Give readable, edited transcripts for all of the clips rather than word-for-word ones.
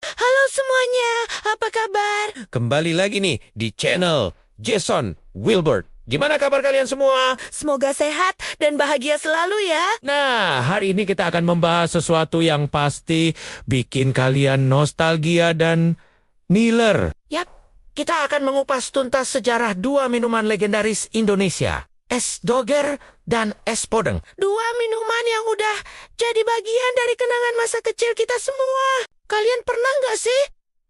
Halo semuanya, apa kabar? Kembali lagi nih di channel Jason Wilbert. Gimana kabar kalian semua? Semoga sehat dan bahagia selalu ya. Nah, hari ini kita akan membahas sesuatu yang pasti bikin kalian nostalgia dan ngiler. Yap, kita akan mengupas tuntas sejarah dua minuman legendaris Indonesia. Es Doger dan Es Podeng. Dua minuman yang udah jadi bagian dari kenangan masa kecil kita semua. Kalian pernah nggak sih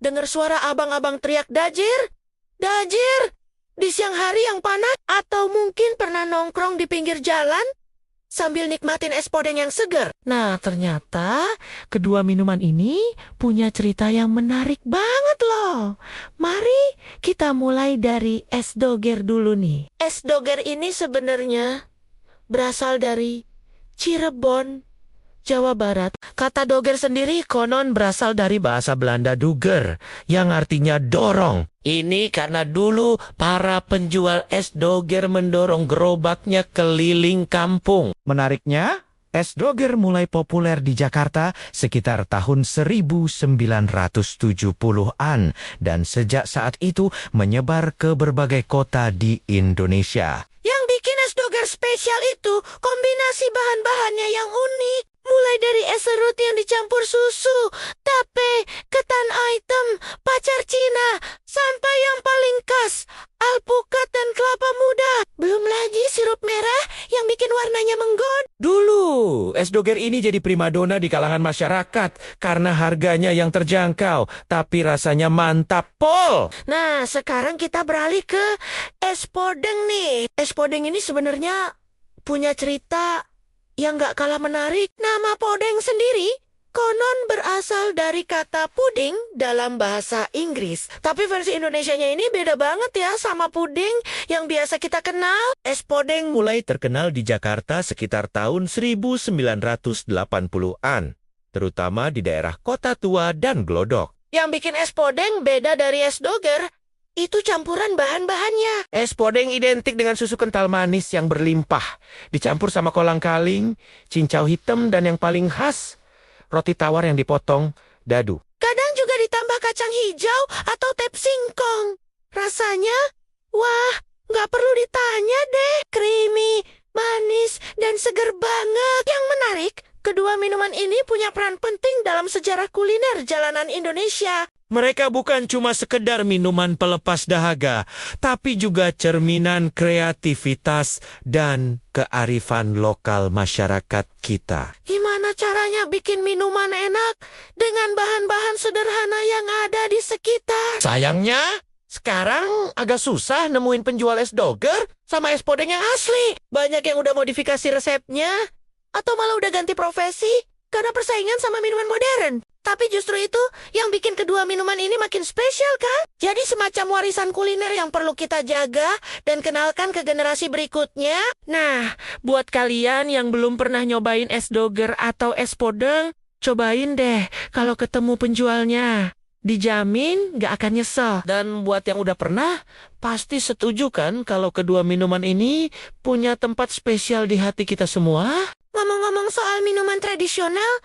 dengar suara abang-abang teriak dajir? Dajir! Di siang hari yang panas? Atau mungkin pernah nongkrong di pinggir jalan sambil nikmatin es podeng yang segar? Nah, ternyata kedua minuman ini punya cerita yang menarik banget loh. Mari kita mulai dari es doger dulu nih. Es doger ini sebenarnya berasal dari Cirebon, Jawa Barat. Kata doger sendiri konon berasal dari bahasa Belanda duger, yang artinya dorong. Ini karena dulu para penjual es doger mendorong gerobaknya keliling kampung. Menariknya, es doger mulai populer di Jakarta sekitar tahun 1970-an dan sejak saat itu menyebar ke berbagai kota di Indonesia. Yang bikin es doger spesial itu kombinasi bahan-bahannya yang unik. Mulai dari es serut yang dicampur susu, tape, ketan hitam, pacar Cina, sampai yang paling khas, alpukat dan kelapa muda. Belum lagi sirup merah yang bikin warnanya menggoda. Dulu, es doger ini jadi primadona di kalangan masyarakat karena harganya yang terjangkau, tapi rasanya mantap, Pol. Nah, sekarang kita beralih ke es podeng nih. Es podeng ini sebenarnya punya cerita yang gak kalah menarik. Nama podeng sendiri konon berasal dari kata puding dalam bahasa Inggris. Tapi versi Indonesianya ini beda banget ya sama puding yang biasa kita kenal. Es podeng mulai terkenal di Jakarta sekitar tahun 1980-an, terutama di daerah Kota Tua dan Glodok. Yang bikin es podeng beda dari es doger, itu campuran bahan-bahannya. Es podeng identik dengan susu kental manis yang berlimpah, dicampur sama kolang-kaling, cincau hitam, dan yang paling khas, roti tawar yang dipotong dadu. Kadang juga ditambah kacang hijau atau tep singkong. Rasanya, wah, nggak perlu ditanya deh. Creamy, manis, dan seger banget. Yang menarik, kedua minuman ini punya peran penting dalam sejarah kuliner jalanan Indonesia. Mereka bukan cuma sekedar minuman pelepas dahaga, tapi juga cerminan kreativitas dan kearifan lokal masyarakat kita. Gimana caranya bikin minuman enak dengan bahan-bahan sederhana yang ada di sekitar? Sayangnya, sekarang agak susah nemuin penjual es doger sama es podeng yang asli. Banyak yang udah modifikasi resepnya, atau malah udah ganti profesi karena persaingan sama minuman modern. Tapi justru itu yang bikin kedua minuman ini makin spesial kan? Jadi semacam warisan kuliner yang perlu kita jaga dan kenalkan ke generasi berikutnya. Nah, buat kalian yang belum pernah nyobain es doger atau es podeng, cobain deh kalau ketemu penjualnya. Dijamin gak akan nyesel. Dan buat yang udah pernah, pasti setuju kan kalau kedua minuman ini punya tempat spesial di hati kita semua? Ngomong-ngomong soal minuman tradisional,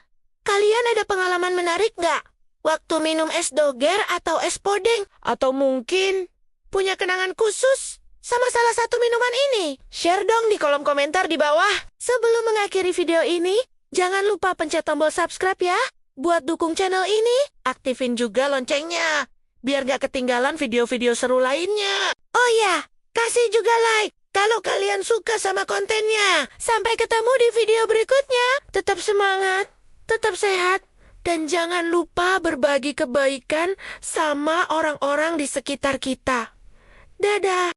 kalian ada pengalaman menarik nggak waktu minum es doger atau es podeng? Atau mungkin punya kenangan khusus sama salah satu minuman ini? Share dong di kolom komentar di bawah. Sebelum mengakhiri video ini, jangan lupa pencet tombol subscribe ya. Buat dukung channel ini, aktifin juga loncengnya, biar gak ketinggalan video-video seru lainnya. Oh ya, kasih juga like kalau kalian suka sama kontennya. Sampai ketemu di video berikutnya. Tetap semangat, tetap sehat, dan jangan lupa berbagi kebaikan sama orang-orang di sekitar kita. Dadah!